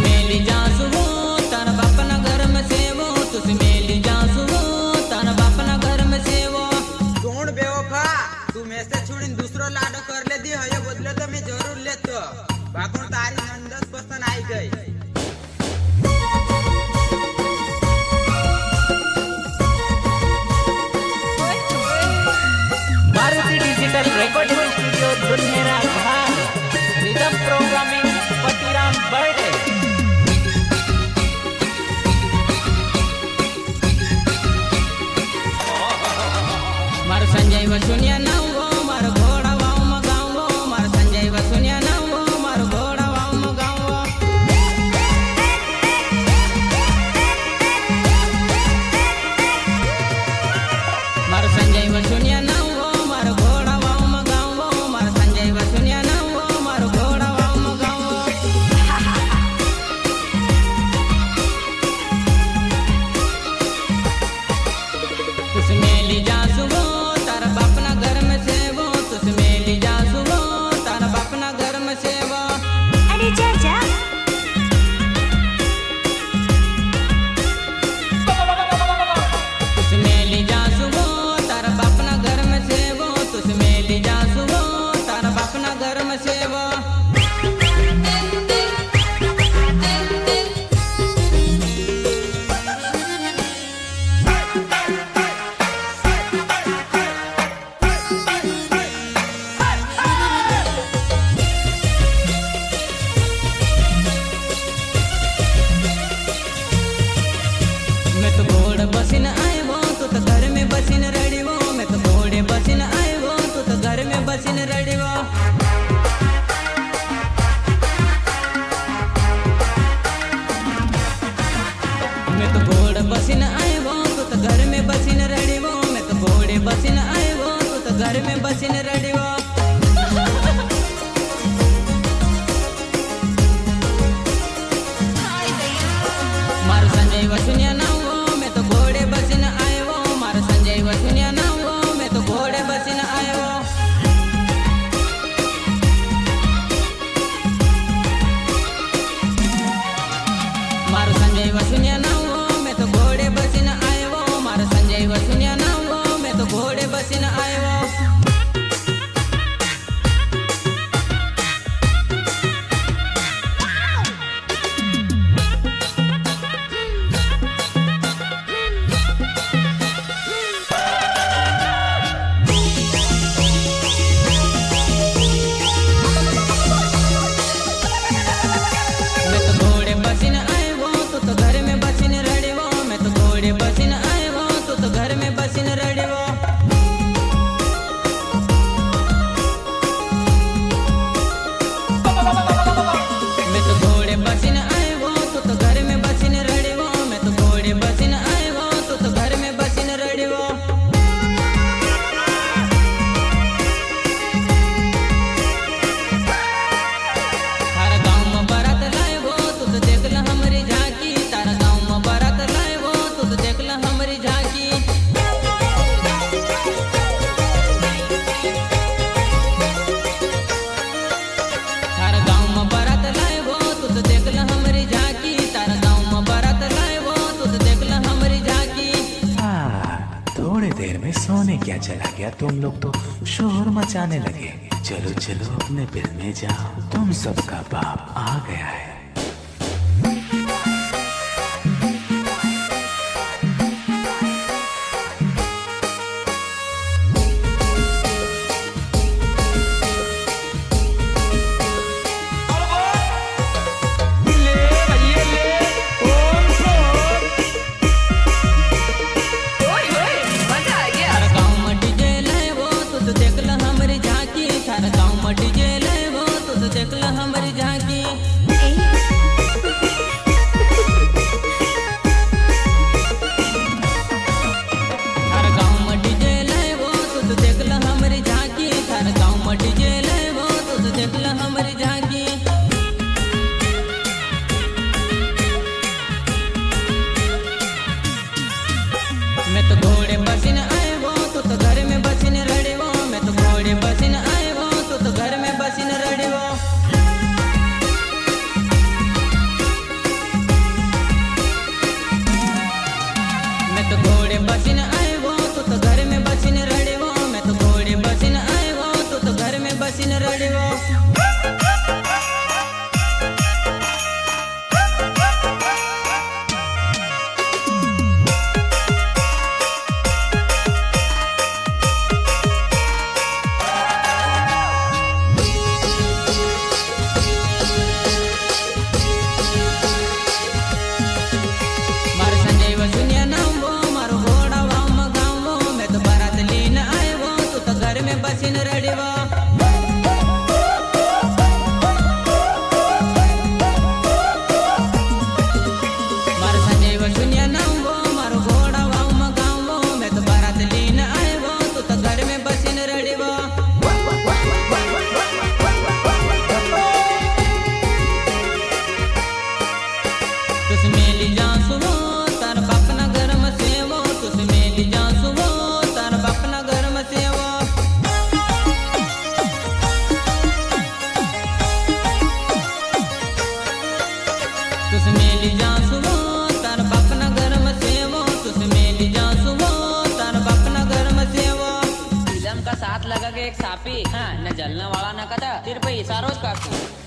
मेली जासु तार बापना घर में सेवो तुस मेली जासु तार बापना घर में सेवो कोण बेवफा तू मेसे छोड़ीन दूसरो लाडो कर ले दी हयो बदले तो मैं जरूर लेतो बाकोण तारी नंदस पसंद आई गई Maruti digital recording studio Dulhera Ghat rhythm programming Patiram birthday मार संजय वसुनिया नावो मार घोड़ा वाव मगावो मार संजय वसुनिया नावो मार घोड़ा वाव मगावो मार संजय वसुनिया नावो मार घोड़ा वाव मगावो मार संजय वसुनिया नावो मार घोड़ा वाव मगावो तुस मेली जासु तार बापना घर में सेवो तुस मेली जासु तार बापना घर में सेवो अरे चाचा तुस मेली जासु तार बापना घर में सेवो तुस मेली जासु तार बापना घर में सेवो मैं तो घोड़े बसिन आयो तू तो घर में बसिन रड़ीवो मैं तो घोड़े बसिन आयो तू तो घर में बसिन रड़ीवो मैं तो घोड़े बसिन आयो तू तो घर में बसिन रड़ीवो मैं तो घोड़े बसिन आयो तू तो घर में बसिन रड़ीवो मार संजय वसुनिया नावो मैं तो घोड़े बसिन आयो मार संजय वसुनिया नावो मैं तो घोड़े बसिन आयो मार संजय वसुनिया नावो मैं तो घोड़े बसिन आयो मार संजय वसुनिया नावो मैं तो घोड़े बसिन आयो मैं तो घोड़े बसिन आयो तू तो घर में बसिन रड़ीवो मैं तो घोड़े बसिन आयो तू तो घर में बसिन रड़ीवो मैं तो घोड़े बसिन आयो तू तो घर में बसिन रड़ीवो मैं तो घोड़े बसिन आयो तू तो घर में बसिन रड़ीवो तारा गाँव में बारात लायो तू तो देख ल हमारी झांकी तारा गाँव में बारात लायो तू तो देख ल हमारी झांकी तारा गाँव में बारात लायो तू तो देख ल हमारी झांकी तारा गाँव में बारात लायो तू तो देख ल हमारी झांकी थोड़ी देर में सोने क्या चला गया तुम लोग तो शोर मचाने लगे चलो चलो अपने बिल में जाओ तुम सबका बाप आ गया है तारा गाँव में डीजे लायो तू तो देख ल हमारी झांकी तारा गाँव में डीजे लायो तू तो देख ल हमारी झांकी तारा गाँव में डीजे लायो तू तो देख ल हमारी झांकी तारा गाँव में डीजे लायो तू तो देख ल हमारी झांकी मैं तो घोड़े बसिन आयो तू तो घर में बसिन रड़ीवो मैं तो घोड़े बसिन आयो तू तो घर में बसिन रड़ीवो रड़ियो मार संजय वसुनिया नाम वो मारो घोड़ा वाम गाँव मैं तो बारात लीन आए वो तू तो घर में बसिन रड़ियो मार संजय वसुनिया नाम वो मारो घोड़ा वाम गाँव मैं तो बारात लीन आए वो तू तो घर में बसिन रड़ियो तुस मेली जा सुनो तार बापना घर में सेवो तुस मेली जा सुनो तार बापना घर में सेवो तुस मेली जा सुनो तार बापना घर में सेवो तुस मेली जा सुनो तार बापना घर में सेवो फिल्म का साथ लगा के एक सापी हाँ न जलने वाला न कदा सिर्फ इशारों काफी